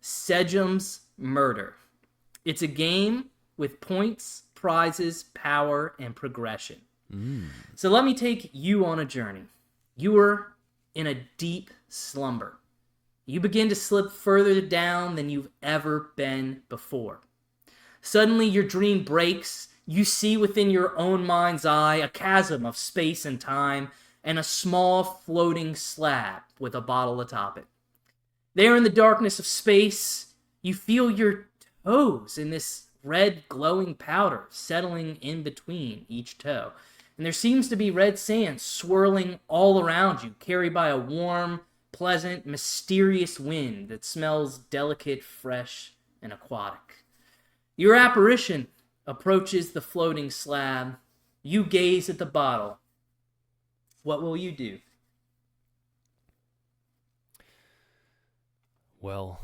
Sejm's Murder. It's a game with points, prizes, power, and progression. So let me take you on a journey. You are in a deep slumber. You begin to slip further down than you've ever been before. Suddenly, your dream breaks. You see within your own mind's eye a chasm of space and time and a small floating slab with a bottle atop it. There in the darkness of space, you feel your toes in this red glowing powder settling in between each toe. And there seems to be red sand swirling all around you, carried by a warm, pleasant, mysterious wind that smells delicate, fresh, and aquatic. Your apparition approaches the floating slab. You gaze at the bottle. What will you do? Well,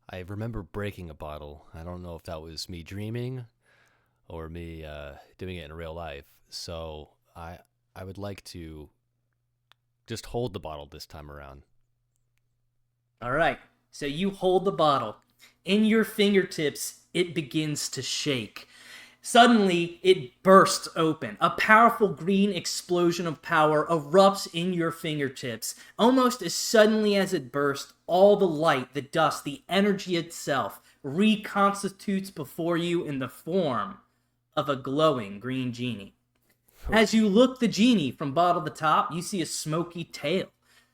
I remember breaking a bottle. I don't know if that was me dreaming or me doing it in real life. So I would like to just hold the bottle this time around. All right. So you hold the bottle. In your fingertips, it begins to shake. Suddenly, it bursts open. A powerful green explosion of power erupts in your fingertips. Almost as suddenly as it bursts, all the light, the dust, the energy itself reconstitutes before you in the form of a glowing green genie. As you look the genie from bottom to top, you see a smoky tail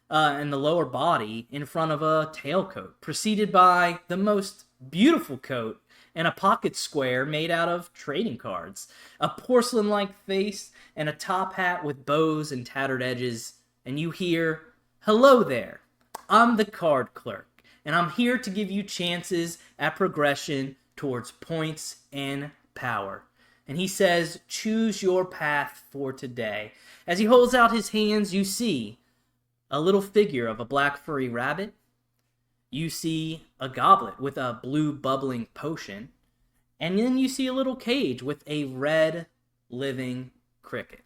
and the lower body in front of a tailcoat, preceded by the most beautiful coat and a pocket square made out of trading cards, a porcelain-like face, and a top hat with bows and tattered edges. And you hear, "Hello there, I'm the card clerk, and I'm here to give you chances at progression towards points and power." And he says, "Choose your path for today." As he holds out his hands, you see a little figure of a black furry rabbit. You see a goblet with a blue bubbling potion. And then you see a little cage with a red living cricket.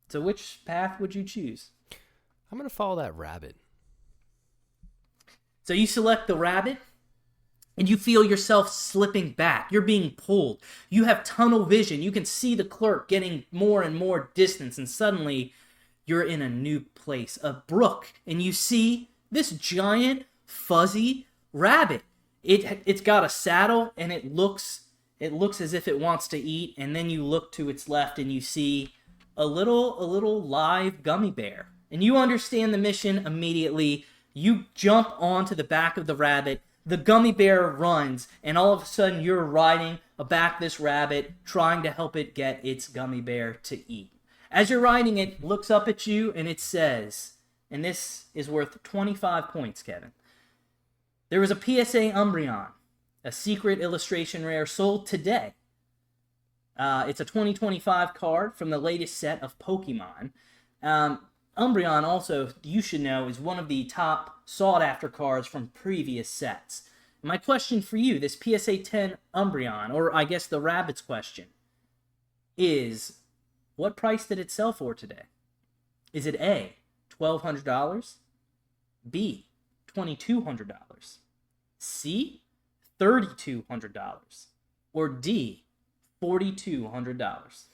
So which path would you choose? I'm going to follow that rabbit. So you select the rabbit, and you feel yourself slipping back. You're being pulled. You have tunnel vision. You can see the clerk getting more and more distance, and suddenly you're in a new place, a brook, and you see this giant fuzzy rabbit. It's got a saddle, and it looks as if it wants to eat. And then you look to its left, and you see a little live gummy bear. And you understand the mission immediately. You jump onto the back of the rabbit. The gummy bear runs, and all of a sudden you're riding back this rabbit, trying to help it get its gummy bear to eat. As you're riding it, looks up at you, and it says, and this is worth 25 points, Kevin. "There was a PSA Umbreon, a secret illustration rare sold today. It's a 2025 card from the latest set of Pokemon. Umbreon also, you should know, is one of the top sought-after cards from previous sets. My question for you, this PSA 10 Umbreon, or I guess the Rabbit's question, is what price did it sell for today? Is it A, $1,200, B, $2,200, C, $3,200, or D, $4,200?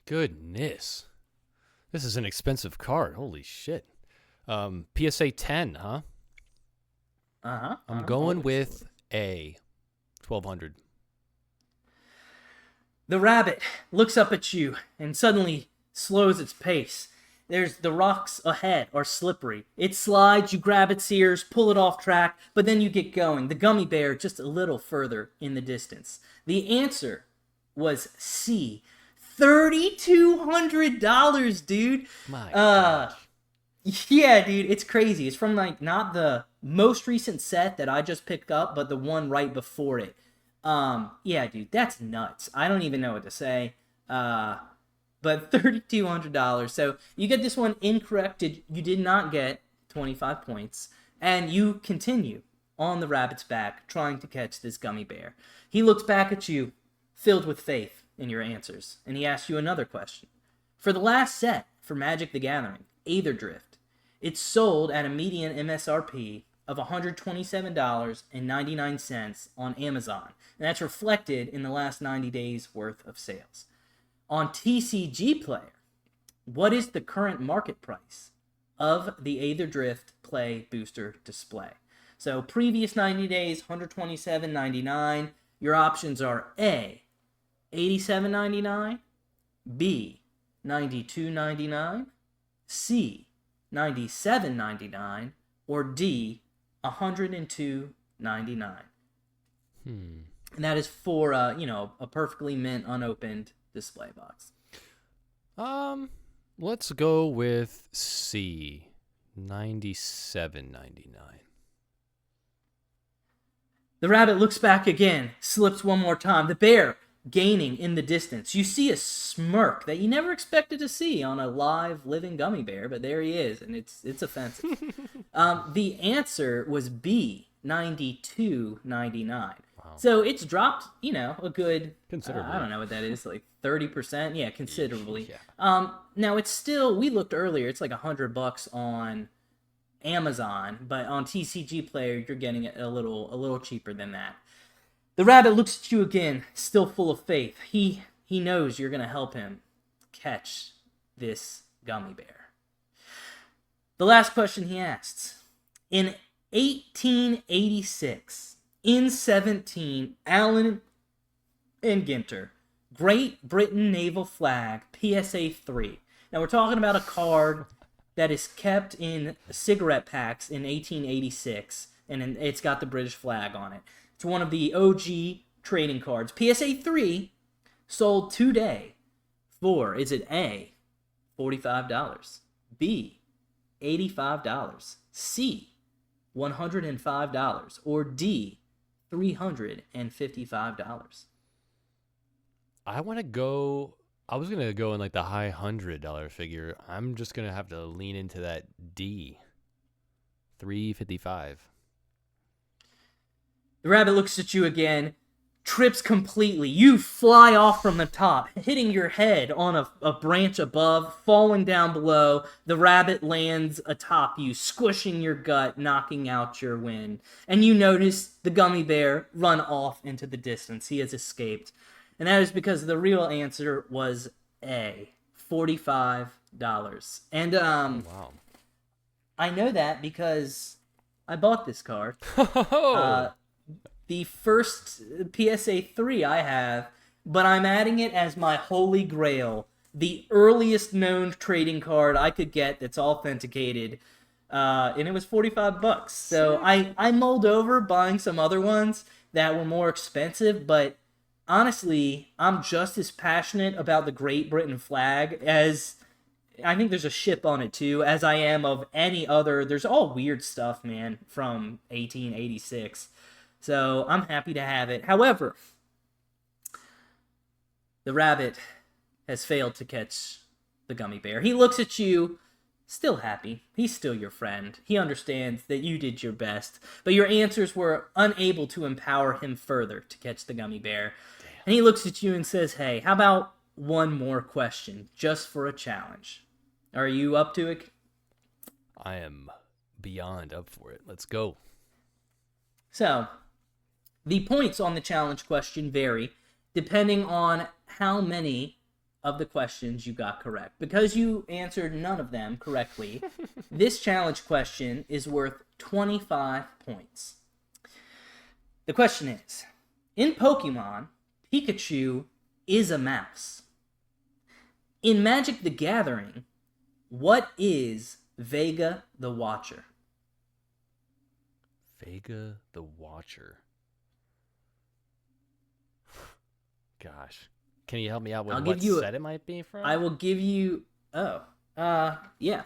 Goodness. This is an expensive card. Holy shit. PSA 10, huh? I'm going with A, 1,200. The rabbit looks up at you and suddenly slows its pace. The rocks ahead are slippery. It slides, you grab its ears, pull it off track, but then you get going. The gummy bear just a little further in the distance. The answer was C, $3,200, dude. My God. Yeah, dude, it's crazy. It's from not the most recent set that I just picked up, but the one right before it. Yeah, dude, that's nuts. I don't even know what to say. But $3,200. So you get this one incorrect. You did not get 25 points, and you continue on the rabbit's back, trying to catch this gummy bear. He looks back at you, filled with faith in your answers, and he asks you another question. For the last set for Magic the Gathering, Aether Drift, it's sold at a median MSRP of $127.99 on Amazon. And that's reflected in the last 90 days worth of sales. On TCG Player, what is the current market price of the Aether Drift Play Booster Display? So previous 90 days, $127.99. Your options are A, $87.99, B, $92.99, C, $97.99, or D, $102.99. And that is for a perfectly mint unopened display box. Let's go with C, $97.99. The rabbit looks back again, slips one more time. The bear gaining in the distance. You see a smirk that you never expected to see on a live, living gummy bear, but there he is, and it's offensive. The answer was B, $92.99. Wow. So it's dropped, a good, considerably. I don't know what that is, like 30%? Yeah, considerably. Yeah. Now it's still, we looked earlier, it's like $100 on Amazon, but on TCG Player, you're getting it a little cheaper than that. The rabbit looks at you again, still full of faith. He knows you're going to help him catch this gummy bear. The last question he asks. In 1886, in 17, Allen and Ginter, Great Britain Naval Flag, PSA 3. Now we're talking about a card that is kept in cigarette packs in 1886, and it's got the British flag on it. It's one of the OG trading cards. PSA 3 sold today for, is it A, $45, B, $85, C, $105, or D, $355? I was going to go in like the high $100 figure. I'm just going to have to lean into that D, $355. The rabbit looks at you again, trips completely. You fly off from the top, hitting your head on a branch above, falling down below. The rabbit lands atop you, squishing your gut, knocking out your wind. And you notice the gummy bear run off into the distance. He has escaped. And that is because the real answer was A, $45. And Wow. I know that because I bought this card. The first PSA 3 I have, but I'm adding it as my holy grail, the earliest known trading card I could get that's authenticated, and it was $45. So I mulled over buying some other ones that were more expensive, but honestly, I'm just as passionate about the Great Britain flag as, I think there's a ship on it too, as I am of any other. There's all weird stuff, man, from 1886. So I'm happy to have it. However, the rabbit has failed to catch the gummy bear. He looks at you, still happy. He's still your friend. He understands that you did your best, but your answers were unable to empower him further to catch the gummy bear. Damn. And he looks at you and says, hey, how about one more question, just for a challenge? Are you up to it? I am beyond up for it. Let's go. So, the points on the challenge question vary depending on how many of the questions you got correct. Because you answered none of them correctly, this challenge question is worth 25 points. The question is, in Pokemon, Pikachu is a mouse. In Magic the Gathering, what is Vega the Watcher? Vega the Watcher. Gosh. Can you help me out with what set it might be from? I will give you... yeah. I'll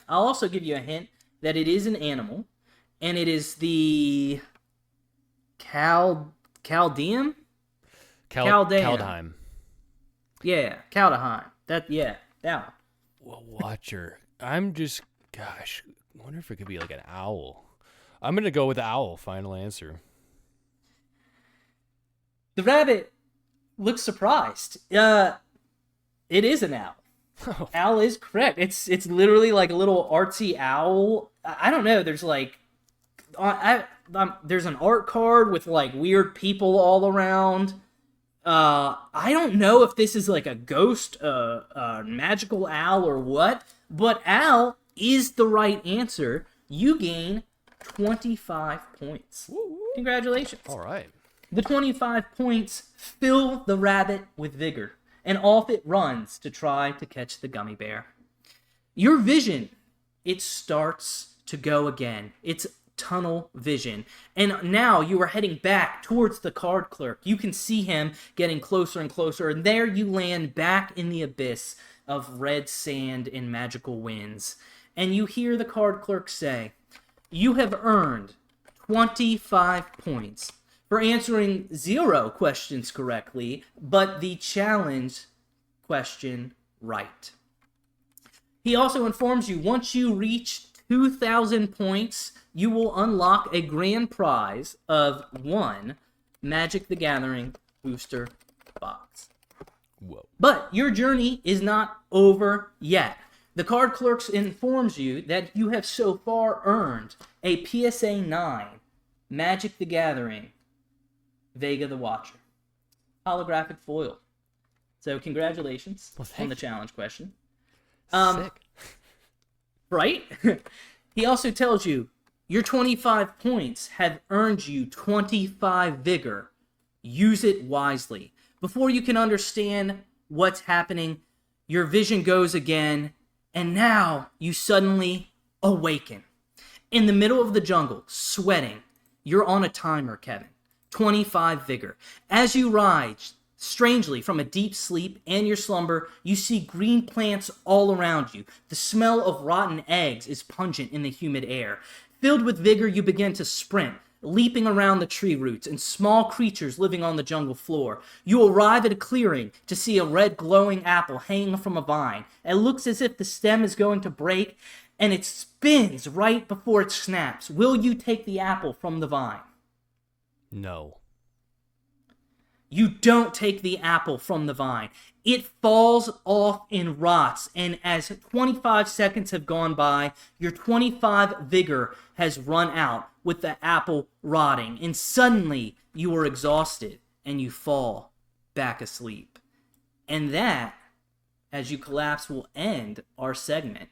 also give you a hint that it is an animal, and it is the... Chaldean? Kaldheim. Yeah, Kaldheim. That one. Well, Watcher. Gosh, I wonder if it could be like an owl. I'm going to go with owl, final answer. The rabbit looks surprised. It is an owl. Oh. Owl is correct. It's literally like a little artsy owl. I don't know. There's like there's an art card with like weird people all around. I don't know if this is like a ghost, magical owl or what, but owl is the right answer. You gain 25 points. Congratulations. All right. The 25 points fill the rabbit with vigor, and off it runs to try to catch the gummy bear. Your vision, it starts to go again. It's tunnel vision. And now you are heading back towards the card clerk. You can see him getting closer and closer, and there you land back in the abyss of red sand and magical winds. And you hear the card clerk say, "You have earned 25 points for answering 0 questions correctly, but the challenge question right." He also informs you once you reach 2,000 points, you will unlock a grand prize of 1 Magic the Gathering booster box. Whoa. But your journey is not over yet. The card clerks informs you that you have so far earned a PSA 9 Magic the Gathering Vega the Watcher holographic foil. So congratulations on the challenge question. Sick. Right? He also tells you your 25 points have earned you 25 vigor. Use it wisely. Before you can understand what's happening, your vision goes again, and now you suddenly awaken. In the middle of the jungle, sweating, you're on a timer, Kevin. 25 vigor. As you rise, strangely, from a deep sleep and your slumber, you see green plants all around you. The smell of rotten eggs is pungent in the humid air. Filled with vigor, you begin to sprint, leaping around the tree roots and small creatures living on the jungle floor. You arrive at a clearing to see a red glowing apple hanging from a vine. It looks as if the stem is going to break, and it spins right before it snaps. Will you take the apple from the vine? No. You don't take the apple from the vine. It falls off and rots, and as 25 seconds have gone by, your 25 vigor has run out with the apple rotting, and suddenly you are exhausted and you fall back asleep. And that, as you collapse, will end our segment